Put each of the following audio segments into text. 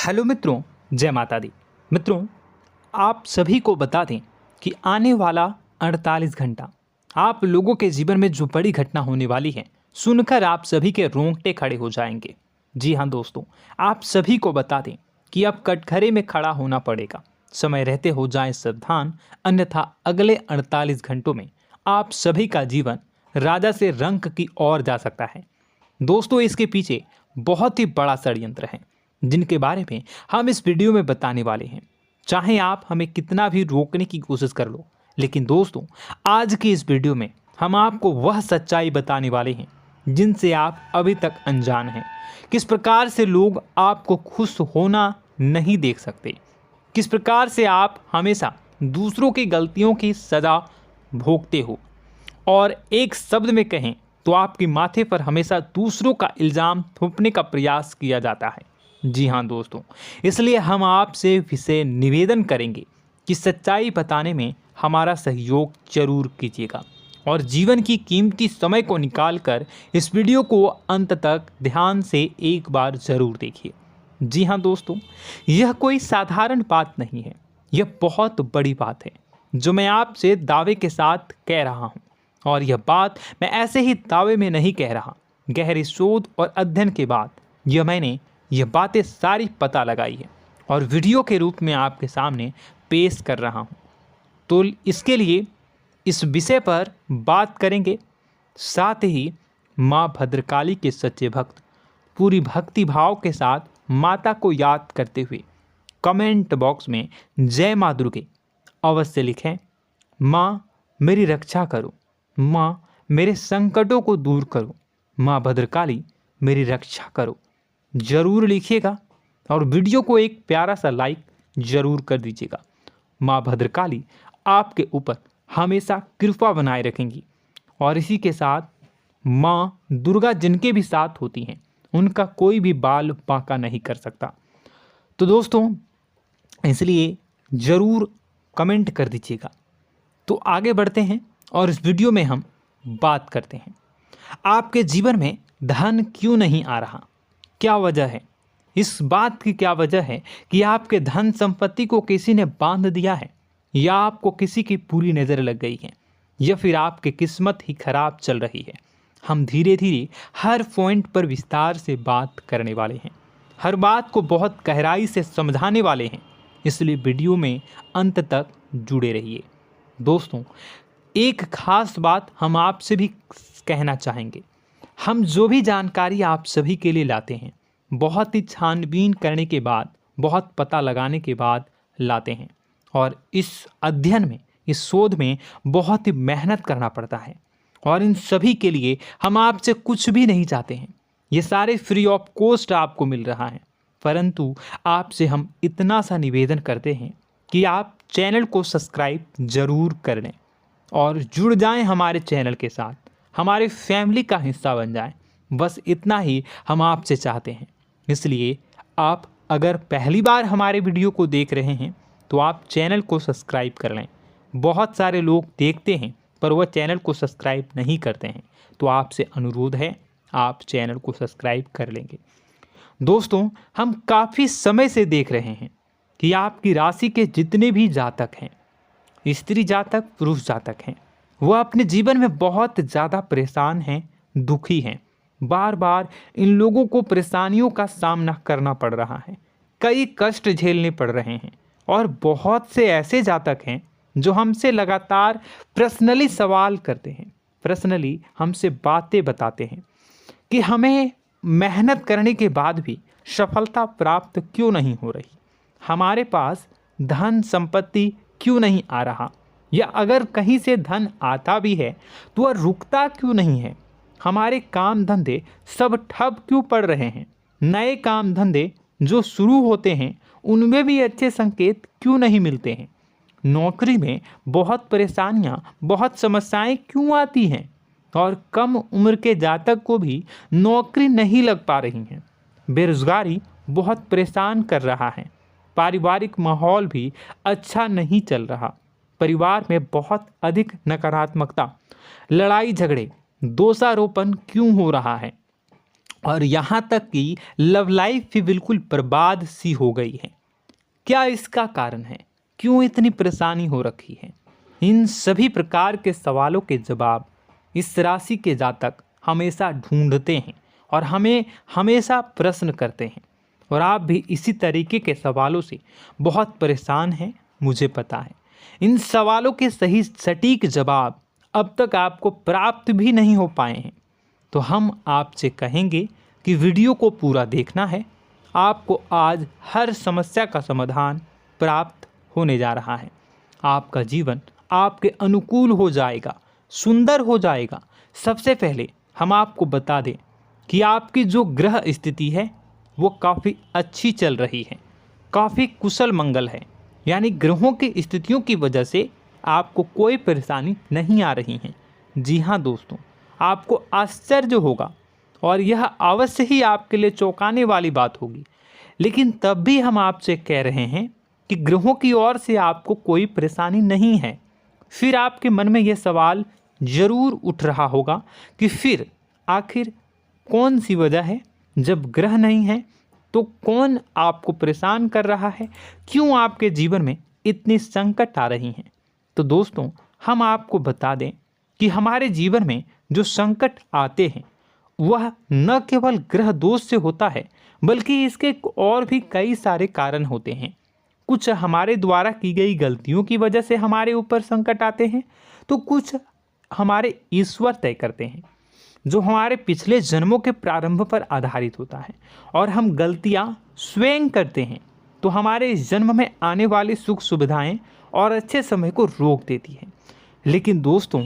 Hello मित्रों, जय माता दी। मित्रों, आप सभी को बता दें कि आने वाला 48 घंटा आप लोगों के जीवन में जो बड़ी घटना होने वाली है, सुनकर आप सभी के रोंगटे खड़े हो जाएंगे। जी हाँ दोस्तों, आप सभी को बता दें कि अब कटघरे में खड़ा होना पड़ेगा। समय रहते हो जाएं सावधान, अन्यथा अगले 48 घंटों में आप सभी का जीवन राजा से रंक की ओर जा सकता है। दोस्तों, इसके पीछे बहुत ही बड़ा षड्यंत्र है जिनके बारे में हम इस वीडियो में बताने वाले हैं। चाहे आप हमें कितना भी रोकने की कोशिश कर लो, लेकिन दोस्तों आज की इस वीडियो में हम आपको वह सच्चाई बताने वाले हैं जिनसे आप अभी तक अनजान हैं। किस प्रकार से लोग आपको खुश होना नहीं देख सकते, किस प्रकार से आप हमेशा दूसरों की गलतियों की सज़ा भोगते हो, और एक शब्द में कहें तो आपके माथे पर हमेशा दूसरों का इल्ज़ाम थोपने का प्रयास किया जाता है। जी हाँ दोस्तों, इसलिए हम आपसे विशेष निवेदन करेंगे कि सच्चाई बताने में हमारा सहयोग जरूर कीजिएगा और जीवन की कीमती समय को निकालकर इस वीडियो को अंत तक ध्यान से एक बार ज़रूर देखिए। जी हाँ दोस्तों, यह कोई साधारण बात नहीं है, यह बहुत बड़ी बात है जो मैं आपसे दावे के साथ कह रहा हूँ। और यह बात मैं ऐसे ही दावे में नहीं कह रहा, गहरी शोध और अध्ययन के बाद मैंने यह बातें सारी पता लगाई है और वीडियो के रूप में आपके सामने पेश कर रहा हूँ। तो इसके लिए इस विषय पर बात करेंगे। साथ ही माँ भद्रकाली के सच्चे भक्त पूरी भक्ति भाव के साथ माता को याद करते हुए कमेंट बॉक्स में जय माँ दुर्गे अवश्य लिखें। माँ मेरी रक्षा करो, माँ मेरे संकटों को दूर करो, माँ भद्रकाली मेरी रक्षा करो, ज़रूर लिखिएगा और वीडियो को एक प्यारा सा लाइक ज़रूर कर दीजिएगा। माँ भद्रकाली आपके ऊपर हमेशा कृपा बनाए रखेंगी और इसी के साथ माँ दुर्गा जिनके भी साथ होती हैं उनका कोई भी बाल बांका नहीं कर सकता। तो दोस्तों, इसलिए ज़रूर कमेंट कर दीजिएगा। तो आगे बढ़ते हैं और इस वीडियो में हम बात करते हैं, आपके जीवन में धन क्यों नहीं आ रहा, क्या वजह है। इस बात की क्या वजह है कि आपके धन संपत्ति को किसी ने बांध दिया है, या आपको किसी की पूरी नज़र लग गई है, या फिर आपकी किस्मत ही खराब चल रही है। हम धीरे धीरे हर पॉइंट पर विस्तार से बात करने वाले हैं, हर बात को बहुत गहराई से समझाने वाले हैं, इसलिए वीडियो में अंत तक जुड़े रहिए। दोस्तों, एक खास बात हम आपसे भी कहना चाहेंगे, हम जो भी जानकारी आप सभी के लिए लाते हैं बहुत ही छानबीन करने के बाद, बहुत पता लगाने के बाद लाते हैं, और इस अध्ययन में, इस शोध में बहुत ही मेहनत करना पड़ता है। और इन सभी के लिए हम आपसे कुछ भी नहीं चाहते हैं, ये सारे फ्री ऑफ कॉस्ट आपको मिल रहा है। परंतु आपसे हम इतना सा निवेदन करते हैं कि आप चैनल को सब्सक्राइब ज़रूर कर लें और जुड़ जाएं हमारे चैनल के साथ, हमारे फैमिली का हिस्सा बन जाएं। बस इतना ही हम आपसे चाहते हैं। इसलिए आप अगर पहली बार हमारे वीडियो को देख रहे हैं तो आप चैनल को सब्सक्राइब कर लें। बहुत सारे लोग देखते हैं पर वह चैनल को सब्सक्राइब नहीं करते हैं, तो आपसे अनुरोध है आप चैनल को सब्सक्राइब कर लेंगे। दोस्तों, हम काफ़ी समय से देख रहे हैं कि आपकी राशि के जितने भी जातक हैं, स्त्री जातक पुरुष जातक हैं, वह अपने जीवन में बहुत ज़्यादा परेशान हैं, दुखी हैं। बार बार इन लोगों को परेशानियों का सामना करना पड़ रहा है, कई कष्ट झेलने पड़ रहे हैं। और बहुत से ऐसे जातक हैं जो हमसे लगातार पर्सनली सवाल करते हैं, पर्सनली हमसे बातें बताते हैं कि हमें मेहनत करने के बाद भी सफलता प्राप्त क्यों नहीं हो रही, हमारे पास धन संपत्ति क्यों नहीं आ रहा, या अगर कहीं से धन आता भी है तो वह रुकता क्यों नहीं है, हमारे काम धंधे सब ठप क्यों पड़ रहे हैं, नए काम धंधे जो शुरू होते हैं उनमें भी अच्छे संकेत क्यों नहीं मिलते हैं, नौकरी में बहुत परेशानियां, बहुत समस्याएं क्यों आती हैं, और कम उम्र के जातक को भी नौकरी नहीं लग पा रही हैं, बेरोजगारी बहुत परेशान कर रहा है, पारिवारिक माहौल भी अच्छा नहीं चल रहा, परिवार में बहुत अधिक नकारात्मकता, लड़ाई झगड़े, दोषारोपण क्यों हो रहा है, और यहाँ तक कि लव लाइफ भी बिल्कुल बर्बाद सी हो गई है। क्या इसका कारण है? क्यों इतनी परेशानी हो रखी है? इन सभी प्रकार के सवालों के जवाब इस राशि के जातक हमेशा ढूंढते हैं और हमें हमेशा प्रश्न करते हैं। और आप भी इसी तरीके के सवालों से बहुत परेशान हैं, मुझे पता है। इन सवालों के सही सटीक जवाब अब तक आपको प्राप्त भी नहीं हो पाए हैं। तो हम आपसे कहेंगे कि वीडियो को पूरा देखना है। आपको आज हर समस्या का समाधान प्राप्त होने जा रहा है। आपका जीवन आपके अनुकूल हो जाएगा, सुंदर हो जाएगा। सबसे पहले हम आपको बता दें कि आपकी जो ग्रह स्थिति है वो काफ़ी अच्छी चल रही है, काफ़ी कुशल मंगल है। यानी ग्रहों की स्थितियों की वजह से आपको कोई परेशानी नहीं आ रही है। जी हाँ दोस्तों, आपको आश्चर्य होगा और यह अवश्य ही आपके लिए चौंकाने वाली बात होगी। लेकिन तब भी हम आपसे कह रहे हैं कि ग्रहों की ओर से आपको कोई परेशानी नहीं है। फिर आपके मन में यह सवाल जरूर उठ रहा होगा कि फिर आखिर कौन सी वजह है? जब ग्रह नहीं है तो कौन आपको परेशान कर रहा है? क्यों आपके जीवन में इतनी संकट आ रही हैं? तो दोस्तों, हम आपको बता दें कि हमारे जीवन में जो संकट आते हैं वह न केवल ग्रह दोष से होता है, बल्कि इसके और भी कई सारे कारण होते हैं। कुछ हमारे द्वारा की गई गलतियों की वजह से हमारे ऊपर संकट आते हैं, तो कुछ हमारे ईश्वर तय करते हैं, जो हमारे पिछले जन्मों के प्रारंभ पर आधारित होता है। और हम गलतियां स्वयं करते हैं तो हमारे इस जन्म में आने वाली सुख सुविधाएं और अच्छे समय को रोक देती है। लेकिन दोस्तों,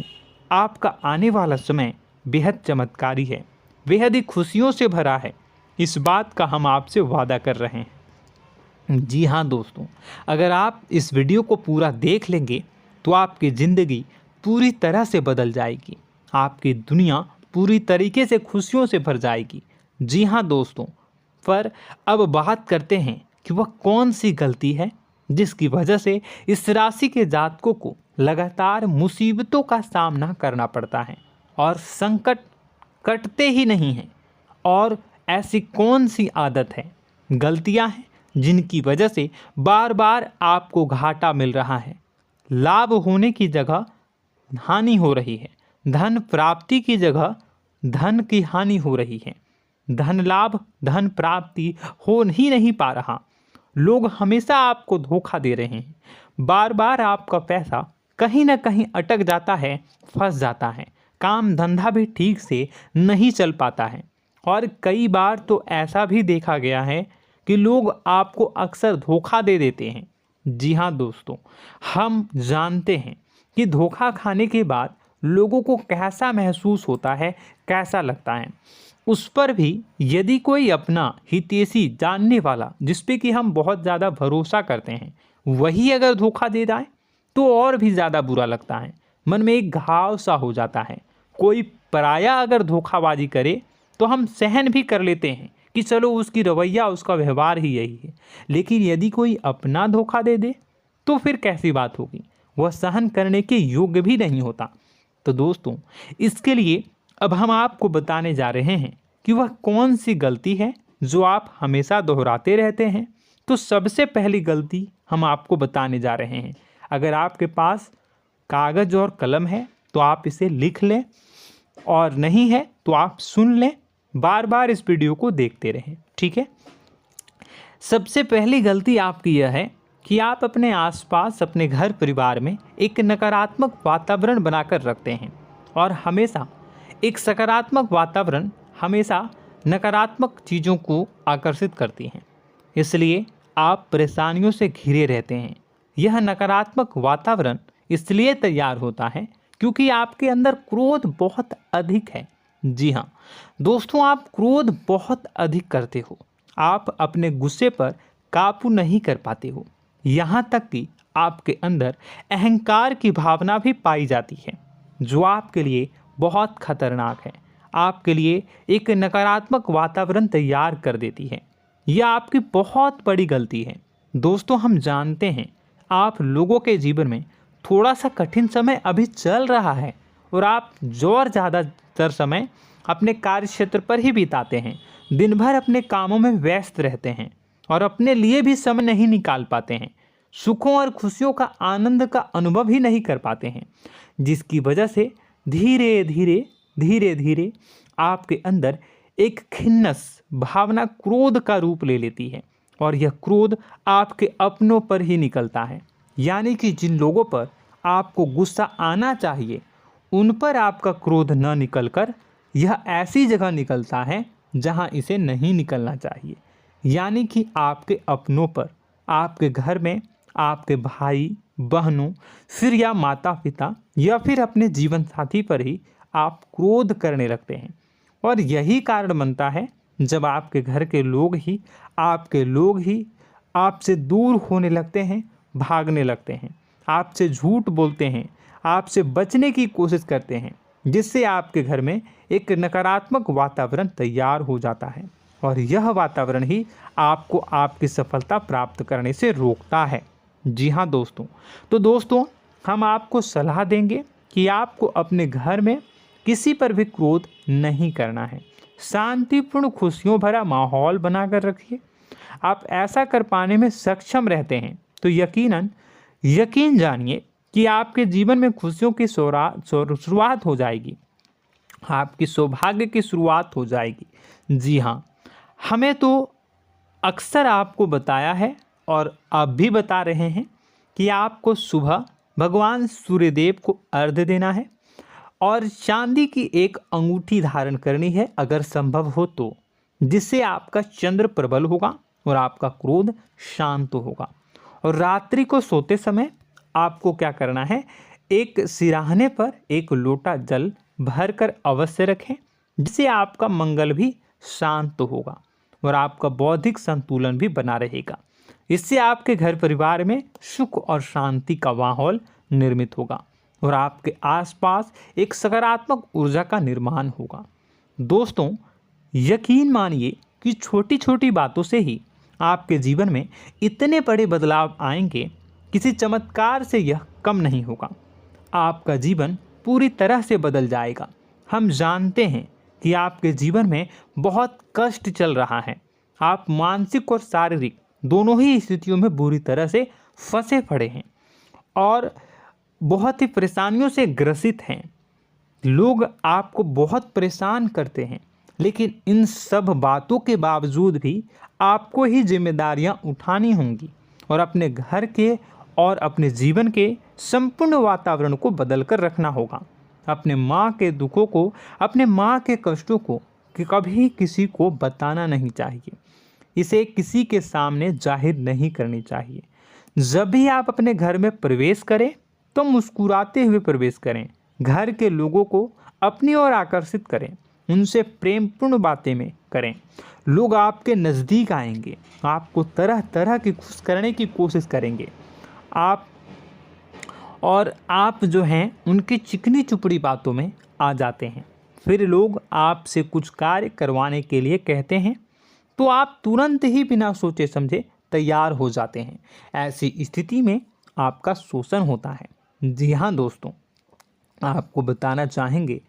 आपका आने वाला समय बेहद चमत्कारी है, बेहद ही खुशियों से भरा है। इस बात का हम आपसे वादा कर रहे हैं। जी हाँ दोस्तों, अगर आप इस वीडियो को पूरा देख लेंगे तो आपकी ज़िंदगी पूरी तरह से बदल जाएगी, आपकी दुनिया पूरी तरीके से खुशियों से भर जाएगी। जी हाँ दोस्तों, पर अब बात करते हैं कि वह कौन सी गलती है जिसकी वजह से इस राशि के जातकों को लगातार मुसीबतों का सामना करना पड़ता है और संकट कटते ही नहीं हैं। और ऐसी कौन सी आदत है, गलतियां हैं जिनकी वजह से बार बार आपको घाटा मिल रहा है, लाभ होने की जगह हानि हो रही है, धन प्राप्ति की जगह धन की हानि हो रही है, धन लाभ धन प्राप्ति हो ही नहीं पा रहा, लोग हमेशा आपको धोखा दे रहे हैं, बार बार आपका पैसा कहीं ना कहीं अटक जाता है, फंस जाता है, काम धंधा भी ठीक से नहीं चल पाता है। और कई बार तो ऐसा भी देखा गया है कि लोग आपको अक्सर धोखा दे देते हैं। जी हाँ दोस्तों, हम जानते हैं कि धोखा खाने के बाद लोगों को कैसा महसूस होता है, कैसा लगता है। उस पर भी यदि कोई अपना हितैषी जानने वाला, जिस पे कि हम बहुत ज़्यादा भरोसा करते हैं, वही अगर धोखा दे जाए तो और भी ज़्यादा बुरा लगता है, मन में एक घाव सा हो जाता है। कोई पराया अगर धोखाबाजी करे तो हम सहन भी कर लेते हैं कि चलो उसकी रवैया, उसका व्यवहार ही यही है। लेकिन यदि कोई अपना धोखा दे दे तो फिर कैसी बात होगी, वह सहन करने के योग्य भी नहीं होता। तो दोस्तों, इसके लिए अब हम आपको बताने जा रहे हैं कि वह कौन सी गलती है जो आप हमेशा दोहराते रहते हैं। तो सबसे पहली गलती हम आपको बताने जा रहे हैं। अगर आपके पास कागज़ और कलम है तो आप इसे लिख लें, और नहीं है तो आप सुन लें, बार बार इस वीडियो को देखते रहें, ठीक है। सबसे पहली गलती आपकी यह है कि आप अपने आसपास, अपने घर परिवार में एक नकारात्मक वातावरण बनाकर रखते हैं। और हमेशा एक सकारात्मक वातावरण हमेशा नकारात्मक चीज़ों को आकर्षित करती हैं, इसलिए आप परेशानियों से घिरे रहते हैं। यह नकारात्मक वातावरण इसलिए तैयार होता है क्योंकि आपके अंदर क्रोध बहुत अधिक है। जी हाँ दोस्तों, आप क्रोध बहुत अधिक करते हो, आप अपने गुस्से पर काबू नहीं कर पाते हो, यहाँ तक कि आपके अंदर अहंकार की भावना भी पाई जाती है, जो आपके लिए बहुत खतरनाक है, आपके लिए एक नकारात्मक वातावरण तैयार कर देती है। यह आपकी बहुत बड़ी गलती है। दोस्तों, हम जानते हैं आप लोगों के जीवन में थोड़ा सा कठिन समय अभी चल रहा है और आप जोर ज़्यादा अधिकतर समय अपने कार्य क्षेत्र पर ही बिताते हैं, दिन भर अपने कामों में व्यस्त रहते हैं और अपने लिए भी समय नहीं निकाल पाते हैं, सुखों और खुशियों का आनंद का अनुभव ही नहीं कर पाते हैं, जिसकी वजह से धीरे धीरे आपके अंदर एक खिन्नस भावना क्रोध का रूप ले लेती है और यह क्रोध आपके अपनों पर ही निकलता है। यानी कि जिन लोगों पर आपको गुस्सा आना चाहिए उन पर आपका क्रोध न निकलकर यह ऐसी जगह निकलता है जहां इसे नहीं निकलना चाहिए। यानी कि आपके अपनों पर, आपके घर में, आपके भाई बहनों, फिर या माता पिता या फिर अपने जीवन साथी पर ही आप क्रोध करने लगते हैं। और यही कारण बनता है जब आपके घर के लोग ही आपसे दूर होने लगते हैं, भागने लगते हैं, आपसे झूठ बोलते हैं, आपसे बचने की कोशिश करते हैं, जिससे आपके घर में एक नकारात्मक वातावरण तैयार हो जाता है और यह वातावरण ही आपको आपकी सफलता प्राप्त करने से रोकता है। जी हाँ दोस्तों, तो दोस्तों हम आपको सलाह देंगे कि आपको अपने घर में किसी पर भी क्रोध नहीं करना है। शांतिपूर्ण खुशियों भरा माहौल बनाकर रखिए। आप ऐसा कर पाने में सक्षम रहते हैं तो यकीन जानिए कि आपके जीवन में खुशियों की शुरुआत हो जाएगी, आपकी सौभाग्य की शुरुआत हो जाएगी। जी हाँ, हमें तो अक्सर आपको बताया है और अब भी बता रहे हैं कि आपको सुबह भगवान सूर्यदेव को अर्घ्य देना है और चांदी की एक अंगूठी धारण करनी है अगर संभव हो तो, जिससे आपका चंद्र प्रबल होगा और आपका क्रोध शांत होगा। और रात्रि को सोते समय आपको क्या करना है, एक सिराहने पर एक लोटा जल भरकर अवश्य रखें, जिससे आपका मंगल भी शांत होगा और आपका बौद्धिक संतुलन भी बना रहेगा। इससे आपके घर परिवार में सुख और शांति का माहौल निर्मित होगा और आपके आसपास एक सकारात्मक ऊर्जा का निर्माण होगा। दोस्तों यकीन मानिए कि छोटी छोटी बातों से ही आपके जीवन में इतने बड़े बदलाव आएंगे, किसी चमत्कार से यह कम नहीं होगा। आपका जीवन पूरी तरह से बदल जाएगा। हम जानते हैं कि आपके जीवन में बहुत कष्ट चल रहा है, आप मानसिक और शारीरिक दोनों ही स्थितियों में बुरी तरह से फंसे पड़े हैं और बहुत ही परेशानियों से ग्रसित हैं। लोग आपको बहुत परेशान करते हैं, लेकिन इन सब बातों के बावजूद भी आपको ही जिम्मेदारियां उठानी होंगी और अपने घर के और अपने जीवन के संपूर्ण वातावरण को बदल कर रखना होगा। अपने माँ के दुखों को, अपने माँ के कष्टों को कभी किसी को बताना नहीं चाहिए, इसे किसी के सामने जाहिर नहीं करनी चाहिए। जब भी आप अपने घर में प्रवेश करें तो मुस्कुराते हुए प्रवेश करें, घर के लोगों को अपनी ओर आकर्षित करें, उनसे प्रेमपूर्ण बातें में करें। लोग आपके नज़दीक आएंगे, आपको तरह तरह की खुश करने की कोशिश करेंगे। आप जो हैं उनकी चिकनी चुपड़ी बातों में आ जाते हैं। फिर लोग आपसे कुछ कार्य करवाने के लिए कहते हैं तो आप तुरंत ही बिना सोचे समझे तैयार हो जाते हैं। ऐसी स्थिति में आपका शोषण होता है। जी हाँ दोस्तों, आपको बताना चाहेंगे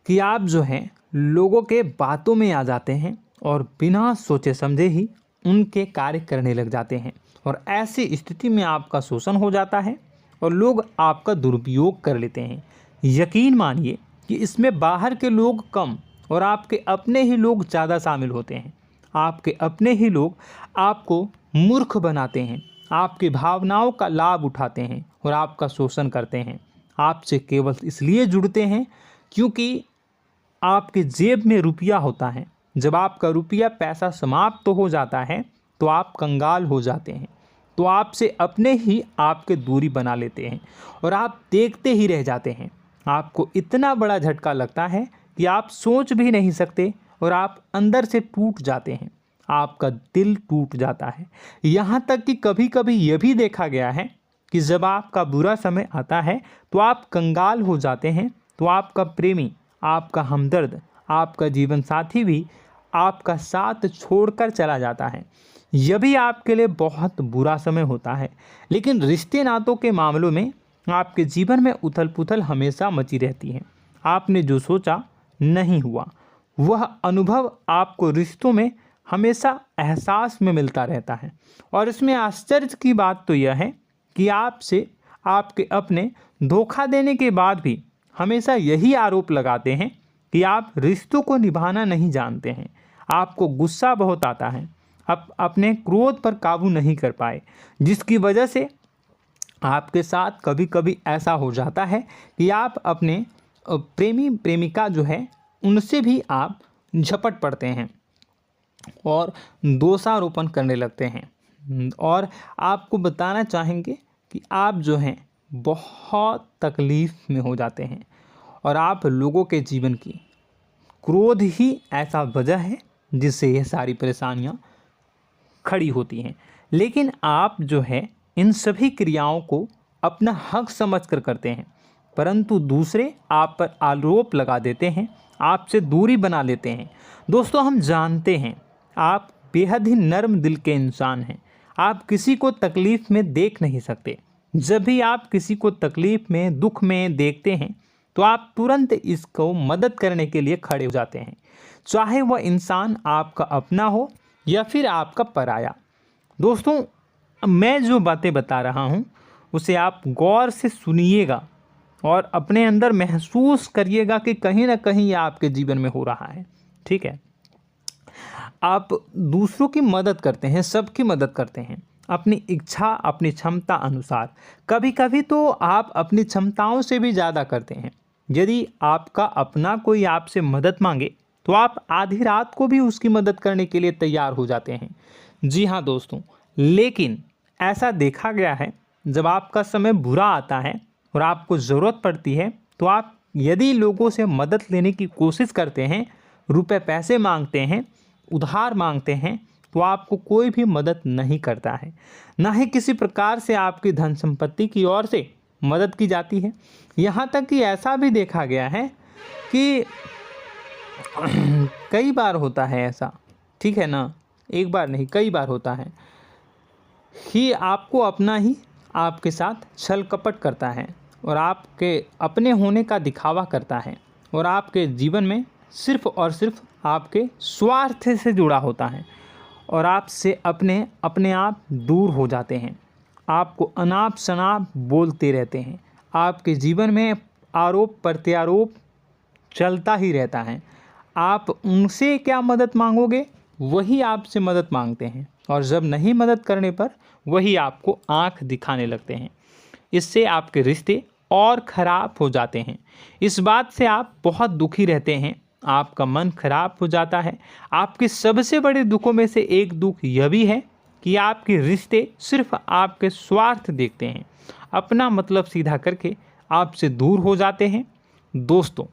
कि आप जो हैं लोगों के बातों में आ जाते हैं और बिना सोचे समझे ही उनके कार्य करने लग जाते हैं और ऐसी स्थिति में आपका शोषण हो जाता है और लोग आपका दुरुपयोग कर लेते हैं। यकीन मानिए कि इसमें बाहर के लोग कम और आपके अपने ही लोग ज़्यादा शामिल होते हैं। आपके अपने ही लोग आपको मूर्ख बनाते हैं, आपकी भावनाओं का लाभ उठाते हैं और आपका शोषण करते हैं। आपसे केवल इसलिए जुड़ते हैं क्योंकि आपके जेब में रुपया होता है। जब आपका रुपया पैसा समाप्त हो जाता है तो आप कंगाल हो जाते हैं, तो आपसे अपने ही आपके दूरी बना लेते हैं और आप देखते ही रह जाते हैं। आपको इतना बड़ा झटका लगता है कि आप सोच भी नहीं सकते और आप अंदर से टूट जाते हैं, आपका दिल टूट जाता है। यहाँ तक कि कभी कभी यह भी देखा गया है कि जब आपका बुरा समय आता है तो आप कंगाल हो जाते हैं, तो आपका प्रेमी, आपका हमदर्द, आपका जीवन साथी भी आपका साथ छोड़कर चला जाता है। यह भी आपके लिए बहुत बुरा समय होता है। लेकिन रिश्ते नातों के मामलों में आपके जीवन में उथल पुथल हमेशा मची रहती है। आपने जो सोचा नहीं हुआ। वह अनुभव आपको रिश्तों में हमेशा एहसास में मिलता रहता है। और इसमें आश्चर्य की बात तो यह है कि आपसे आपके अपने धोखा देने के बाद भी हमेशा यही आरोप लगाते हैं कि आप रिश्तों को निभाना नहीं जानते हैं। आपको गुस्सा बहुत आता है, आप अपने क्रोध पर काबू नहीं कर पाए, जिसकी वजह से आपके साथ कभी कभी ऐसा हो जाता है कि आप अपने प्रेमी प्रेमिका जो है उनसे भी आप झपट पड़ते हैं और दोषारोपण करने लगते हैं। और आपको बताना चाहेंगे कि आप जो हैं बहुत तकलीफ़ में हो जाते हैं और आप लोगों के जीवन की क्रोध ही ऐसा वजह है जिससे ये सारी परेशानियां खड़ी होती हैं। लेकिन आप जो है इन सभी क्रियाओं को अपना हक समझकर करते हैं, परंतु दूसरे आप पर आरोप लगा देते हैं, आपसे दूरी बना लेते हैं। दोस्तों, हम जानते हैं आप बेहद ही नर्म दिल के इंसान हैं। आप किसी को तकलीफ़ में देख नहीं सकते। जब भी आप किसी को तकलीफ़ में, दुख में देखते हैं तो आप तुरंत इसको मदद करने के लिए खड़े हो जाते हैं, चाहे वह इंसान आपका अपना हो या फिर आपका पराया। दोस्तों, मैं जो बातें बता रहा हूँ उसे आप गौर से सुनिएगा और अपने अंदर महसूस करिएगा कि कहीं ना कहीं यह आपके जीवन में हो रहा है। ठीक है, आप दूसरों की मदद करते हैं, सबकी मदद करते हैं अपनी इच्छा, अपनी क्षमता अनुसार। कभी कभी तो आप अपनी क्षमताओं से भी ज़्यादा करते हैं। यदि आपका अपना कोई आपसे मदद मांगे तो आप आधी रात को भी उसकी मदद करने के लिए तैयार हो जाते हैं। जी हाँ दोस्तों, लेकिन ऐसा देखा गया है जब आपका समय बुरा आता है और आपको ज़रूरत पड़ती है तो आप यदि लोगों से मदद लेने की कोशिश करते हैं, रुपए पैसे मांगते हैं, उधार मांगते हैं, तो आपको कोई भी मदद नहीं करता है। ना ही किसी प्रकार से आपकी धन संपत्ति की ओर से मदद की जाती है। यहाँ तक कि ऐसा भी देखा गया है कि कई बार होता है ऐसा, ठीक है ना, एक बार नहीं कई बार होता है कि आपको अपना ही आपके साथ छल कपट करता है और आपके अपने होने का दिखावा करता है और आपके जीवन में सिर्फ और सिर्फ आपके स्वार्थ से जुड़ा होता है और आपसे अपने आप दूर हो जाते हैं। आपको अनाप शनाप बोलते रहते हैं। आपके जीवन में आरोप प्रत्यारोप चलता ही रहता है। आप उनसे क्या मदद मांगोगे, वही आपसे मदद मांगते हैं और जब नहीं मदद करने पर वही आपको आंख दिखाने लगते हैं। इससे आपके रिश्ते और ख़राब हो जाते हैं। इस बात से आप बहुत दुखी रहते हैं, आपका मन खराब हो जाता है। आपके सबसे बड़े दुखों में से एक दुख यह भी है कि आपके रिश्ते सिर्फ आपके स्वार्थ देखते हैं, अपना मतलब सीधा करके आपसे दूर हो जाते हैं। दोस्तों,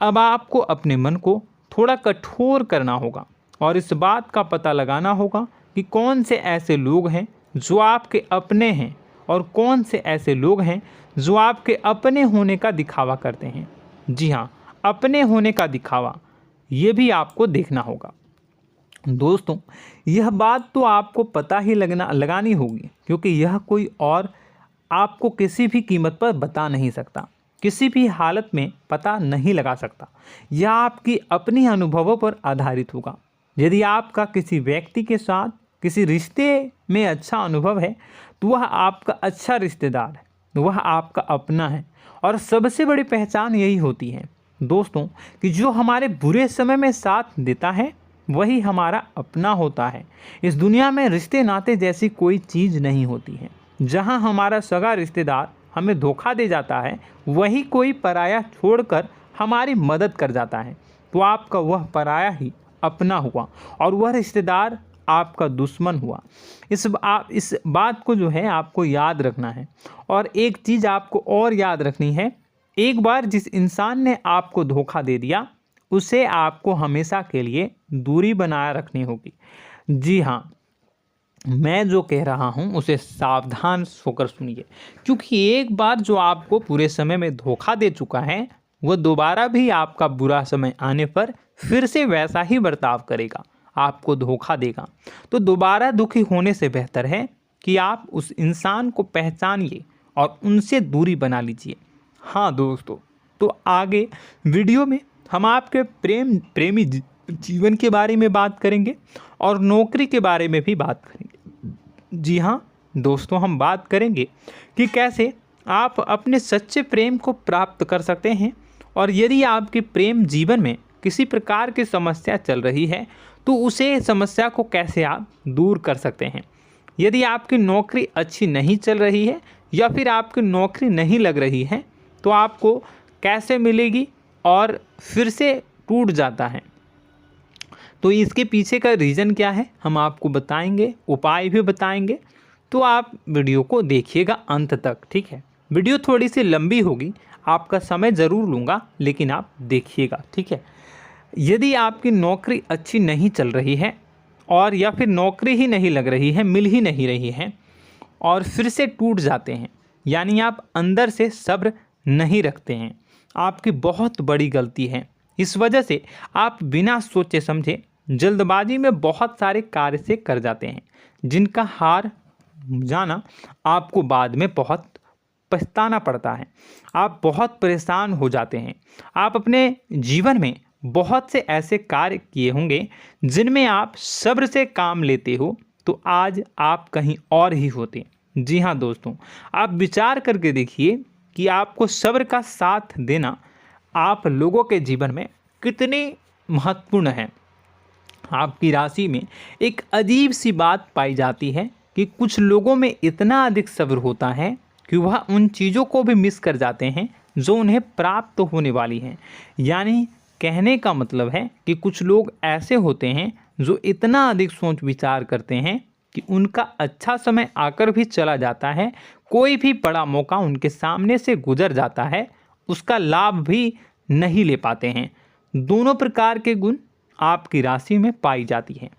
अब आपको अपने मन को थोड़ा कठोर करना होगा और इस बात का पता लगाना होगा कि कौन से ऐसे लोग हैं जो आपके अपने हैं और कौन से ऐसे लोग हैं जो आपके अपने होने का दिखावा करते हैं। जी हाँ, अपने होने का दिखावा, ये भी आपको देखना होगा। दोस्तों, यह बात तो आपको पता ही लगानी होगी, क्योंकि यह कोई और आपको किसी भी कीमत पर बता नहीं सकता, किसी भी हालत में पता नहीं लगा सकता। यह आपकी अपनी अनुभवों पर आधारित होगा। यदि आपका किसी व्यक्ति के साथ किसी रिश्ते में अच्छा अनुभव है तो वह आपका अच्छा रिश्तेदार है, वह आपका अपना है। और सबसे बड़ी पहचान यही होती है दोस्तों कि जो हमारे बुरे समय में साथ देता है वही हमारा अपना होता है। इस दुनिया में रिश्ते नाते जैसी कोई चीज़ नहीं होती है। जहां हमारा सगा रिश्तेदार हमें धोखा दे जाता है, वही कोई पराया छोड़कर हमारी मदद कर जाता है, तो आपका वह पराया ही अपना हुआ और वह रिश्तेदार आपका दुश्मन हुआ। इस बात को जो है आपको याद रखना है। और एक चीज़ आपको और याद रखनी है, एक बार जिस इंसान ने आपको धोखा दे दिया उसे आपको हमेशा के लिए दूरी बनाए रखनी होगी। जी हाँ, मैं जो कह रहा हूँ उसे सावधान होकर सुनिए, क्योंकि एक बार जो आपको पूरे समय में धोखा दे चुका है वह दोबारा भी आपका बुरा समय आने पर फिर से वैसा ही बर्ताव करेगा, आपको धोखा देगा। तो दोबारा दुखी होने से बेहतर है कि आप उस इंसान को पहचानिए और उनसे दूरी बना लीजिए। हाँ दोस्तों, तो आगे वीडियो में हम आपके प्रेमी जीवन के बारे में बात करेंगे और नौकरी के बारे में भी बात करेंगे। जी हाँ दोस्तों, हम बात करेंगे कि कैसे आप अपने सच्चे प्रेम को प्राप्त कर सकते हैं, और यदि आपके प्रेम जीवन में किसी प्रकार की समस्या चल रही है तो उसे समस्या को कैसे आप दूर कर सकते हैं। यदि आपकी नौकरी अच्छी नहीं चल रही है या फिर आपकी नौकरी नहीं लग रही है तो आपको कैसे मिलेगी और फिर से टूट जाता है, तो इसके पीछे का रीज़न क्या है हम आपको बताएंगे, उपाय भी बताएंगे। तो आप वीडियो को देखिएगा अंत तक, ठीक है। वीडियो थोड़ी सी लंबी होगी, आपका समय ज़रूर लूँगा, लेकिन आप देखिएगा, ठीक है। यदि आपकी नौकरी अच्छी नहीं चल रही है और या फिर नौकरी ही नहीं लग रही है, मिल ही नहीं रही है और फिर से टूट जाते हैं, यानी आप अंदर से सब्र नहीं रखते हैं, आपकी बहुत बड़ी गलती है। इस वजह से आप बिना सोचे समझे जल्दबाजी में बहुत सारे कार्य से कर जाते हैं, जिनका हार जाना आपको बाद में बहुत पछताना पड़ता है। आप बहुत परेशान हो जाते हैं। आप अपने जीवन में बहुत से ऐसे कार्य किए होंगे जिनमें आप सब्र से काम लेते हो, तो आज आप कहीं और ही होते। जी हाँ दोस्तों, आप विचार करके देखिए कि आपको सब्र का साथ देना आप लोगों के जीवन में कितने महत्वपूर्ण है। आपकी राशि में एक अजीब सी बात पाई जाती है कि कुछ लोगों में इतना अधिक सब्र होता है कि वह उन चीज़ों को भी मिस कर जाते हैं जो उन्हें प्राप्त होने वाली हैं। यानी कहने का मतलब है कि कुछ लोग ऐसे होते हैं जो इतना अधिक सोच विचार करते हैं कि उनका अच्छा समय आकर भी चला जाता है, कोई भी बड़ा मौका उनके सामने से गुजर जाता है, उसका लाभ भी नहीं ले पाते हैं। दोनों प्रकार के गुण आपकी राशि में पाई जाती हैं।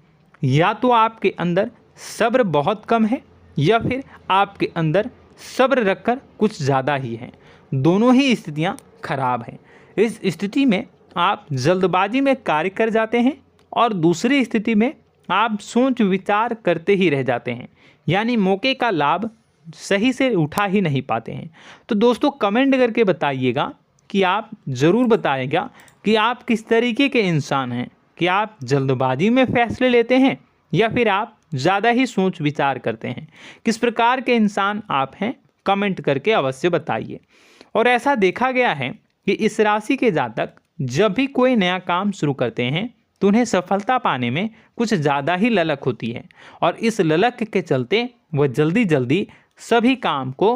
या तो आपके अंदर सब्र बहुत कम है या फिर आपके अंदर सब्र रखकर कुछ ज़्यादा ही है। दोनों ही स्थितियाँ खराब हैं। इस स्थिति में आप जल्दबाजी में कार्य कर जाते हैं और दूसरी स्थिति में आप सोच विचार करते ही रह जाते हैं, यानी मौके का लाभ सही से उठा ही नहीं पाते हैं। तो दोस्तों कमेंट करके बताइएगा कि आप ज़रूर बताइएगा कि आप किस तरीके के इंसान हैं, कि आप जल्दबाजी में फैसले लेते हैं या फिर आप ज़्यादा ही सोच विचार करते हैं। किस प्रकार के इंसान आप हैं, कमेंट करके अवश्य बताइए। और ऐसा देखा गया है कि इस राशि के जातक जब भी कोई नया काम शुरू करते हैं तो उन्हें सफलता पाने में कुछ ज़्यादा ही ललक होती है, और इस ललक के चलते वह जल्दी जल्दी सभी काम को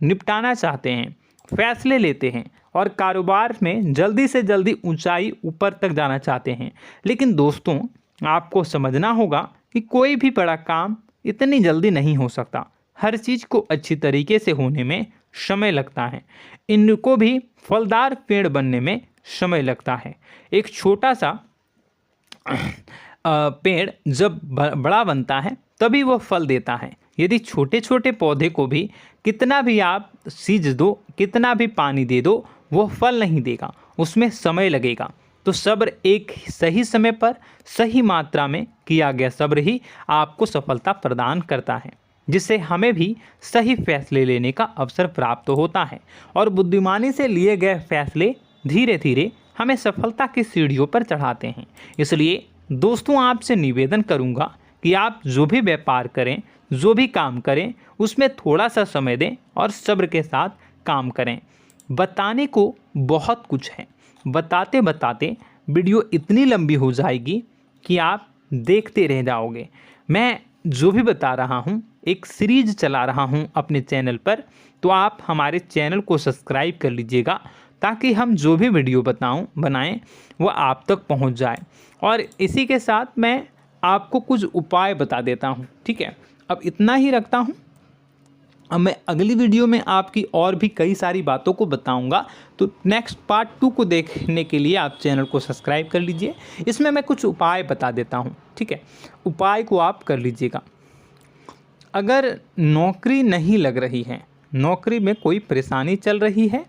निपटाना चाहते हैं, फैसले लेते हैं और कारोबार में जल्दी से जल्दी ऊंचाई ऊपर तक जाना चाहते हैं। लेकिन दोस्तों आपको समझना होगा कि कोई भी बड़ा काम इतनी जल्दी नहीं हो सकता। हर चीज़ को अच्छी तरीके से होने में समय लगता है। इनको भी फलदार पेड़ बनने में समय लगता है। एक छोटा सा पेड़ जब बड़ा बनता है तभी वो फल देता है। यदि छोटे छोटे पौधे को भी कितना भी आप सींच दो, कितना भी पानी दे दो, वो फल नहीं देगा, उसमें समय लगेगा। तो सब्र एक सही समय पर सही मात्रा में किया गया सब्र ही आपको सफलता प्रदान करता है, जिससे हमें भी सही फैसले लेने का अवसर प्राप्त होता है। और बुद्धिमानी से लिए गए फैसले धीरे धीरे हमें सफलता की सीढ़ियों पर चढ़ाते हैं। इसलिए दोस्तों आपसे निवेदन करूंगा कि आप जो भी व्यापार करें, जो भी काम करें, उसमें थोड़ा सा समय दें और सब्र के साथ काम करें। बताने को बहुत कुछ है, बताते बताते वीडियो इतनी लंबी हो जाएगी कि आप देखते रह जाओगे। मैं जो भी बता रहा हूँ एक सीरीज चला रहा हूँ अपने चैनल पर, तो आप हमारे चैनल को सब्सक्राइब कर लीजिएगा ताकि हम जो भी वीडियो बनाएं वो आप तक पहुँच जाए। और इसी के साथ मैं आपको कुछ उपाय बता देता हूँ, ठीक है। अब इतना ही रखता हूँ। अब मैं अगली वीडियो में आपकी और भी कई सारी बातों को बताऊंगा। तो नेक्स्ट पार्ट 2 को देखने के लिए आप चैनल को सब्सक्राइब कर लीजिए। इसमें मैं कुछ उपाय बता देता हूं, ठीक है। उपाय को आप कर लीजिएगा। अगर नौकरी नहीं लग रही है, नौकरी में कोई परेशानी चल रही है,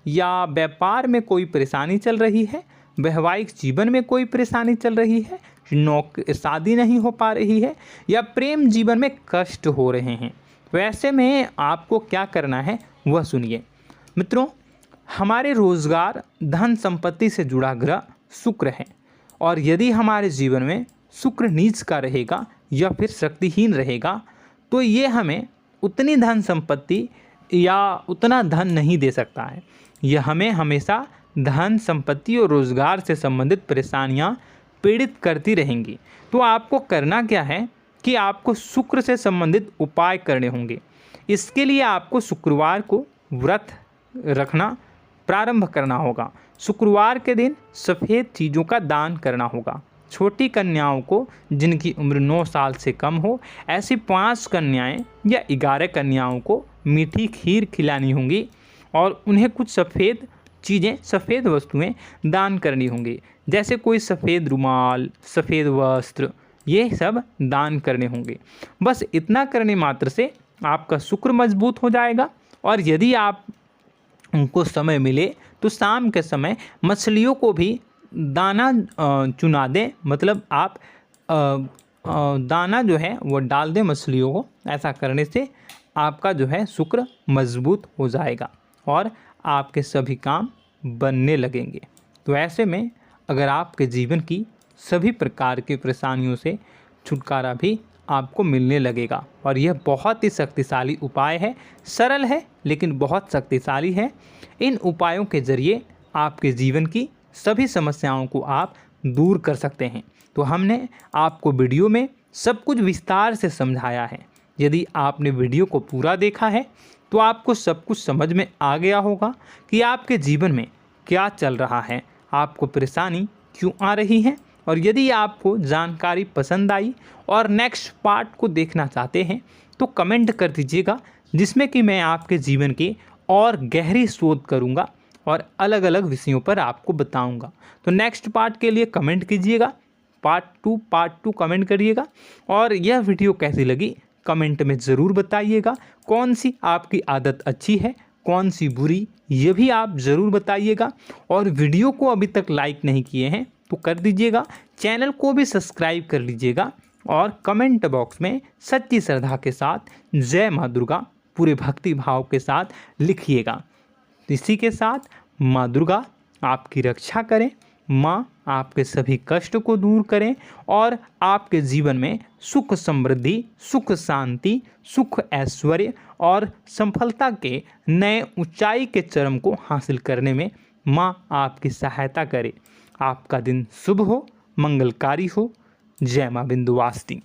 या व्यापार में कोई परेशानी चल रही है, वैवाहिक जीवन में कोई परेशानी चल रही है, शादी नहीं हो पा रही है, या प्रेम जीवन में कष्ट हो रहे हैं, वैसे में आपको क्या करना है वह सुनिए। मित्रों, हमारे रोजगार धन संपत्ति से जुड़ा ग्रह शुक्र है, और यदि हमारे जीवन में शुक्र नीच का रहेगा या फिर शक्तिहीन रहेगा तो ये हमें उतनी धन संपत्ति या उतना धन नहीं दे सकता है। यह हमें हमेशा धन संपत्ति और रोजगार से संबंधित परेशानियां पीड़ित करती रहेंगी। तो आपको करना क्या है कि आपको शुक्र से संबंधित उपाय करने होंगे। इसके लिए आपको शुक्रवार को व्रत रखना प्रारंभ करना होगा। शुक्रवार के दिन सफ़ेद चीज़ों का दान करना होगा। छोटी कन्याओं को जिनकी उम्र 9 साल से कम हो, ऐसी 5 कन्याएं या 11 कन्याओं को मीठी खीर खिलानी होंगी और उन्हें कुछ सफ़ेद चीज़ें, सफ़ेद वस्तुएं दान करनी होंगी, जैसे कोई सफ़ेद रुमाल, सफ़ेद वस्त्र, ये सब दान करने होंगे। बस इतना करने मात्र से आपका शुक्र मजबूत हो जाएगा। और यदि आप उनको समय मिले तो शाम के समय मछलियों को भी दाना चुना दें, मतलब आप दाना जो है वो डाल दें मछलियों को। ऐसा करने से आपका जो है शुक्र मजबूत हो जाएगा और आपके सभी काम बनने लगेंगे। तो ऐसे में अगर आपके जीवन की सभी प्रकार की परेशानियों से छुटकारा भी आपको मिलने लगेगा। और यह बहुत ही शक्तिशाली उपाय है, सरल है लेकिन बहुत शक्तिशाली है। इन उपायों के ज़रिए आपके जीवन की सभी समस्याओं को आप दूर कर सकते हैं। तो हमने आपको वीडियो में सब कुछ विस्तार से समझाया है। यदि आपने वीडियो को पूरा देखा है तो आपको सब कुछ समझ में आ गया होगा कि आपके जीवन में क्या चल रहा है, आपको परेशानी क्यों आ रही है। और यदि आपको जानकारी पसंद आई और नेक्स्ट पार्ट को देखना चाहते हैं तो कमेंट कर दीजिएगा, जिसमें कि मैं आपके जीवन की और गहरी शोध करूंगा और अलग अलग विषयों पर आपको बताऊंगा। तो नेक्स्ट पार्ट के लिए कमेंट कीजिएगा, पार्ट टू कमेंट करिएगा। और यह वीडियो कैसी लगी कमेंट में ज़रूर बताइएगा। कौन सी आपकी आदत अच्छी है, कौन सी बुरी, ये भी आप ज़रूर बताइएगा। और वीडियो को अभी तक लाइक नहीं किए हैं तो कर दीजिएगा, चैनल को भी सब्सक्राइब कर लीजिएगा और कमेंट बॉक्स में सच्ची श्रद्धा के साथ जय माँ दुर्गा पूरे भक्ति भाव के साथ लिखिएगा। इसी के साथ माँ दुर्गा आपकी रक्षा करें, माँ आपके सभी कष्ट को दूर करें और आपके जीवन में सुख समृद्धि, सुख शांति, सुख ऐश्वर्य और सफलता के नए ऊंचाई के चरम को हासिल करने में माँ आपकी सहायता करे। आपका दिन शुभ हो, मंगलकारी हो। जय माँ विंध्यवासिनी।